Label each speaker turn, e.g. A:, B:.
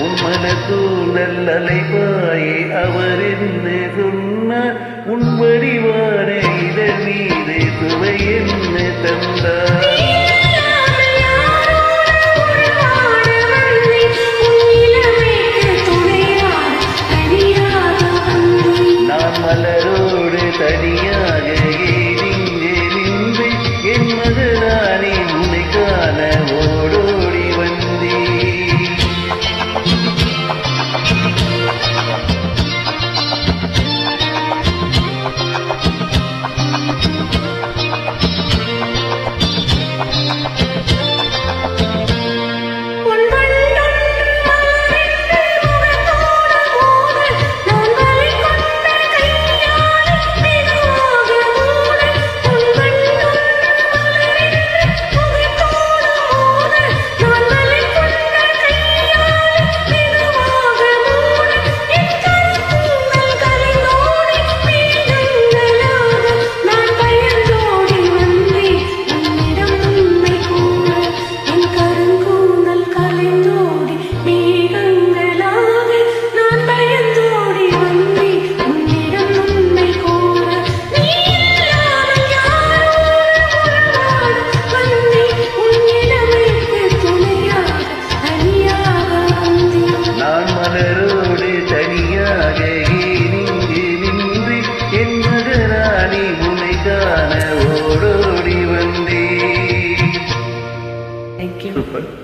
A: உன் மனசூழல் அலைவாயே அவர் என்ன சொன்னார் உன் வடிவான இதழ் மீது சுவை என்ன தந்தார் நான் மலரோடு தனியாக இங்கே நின்று என் மகளானே உன்னை காண ஓடோடி வந்தே மலரோடு தனியாக நீங்கி நின்று என் மகராணி உன்னை காண ஓடோடி வந்தே.
B: Thank you.
A: சூப்பர்.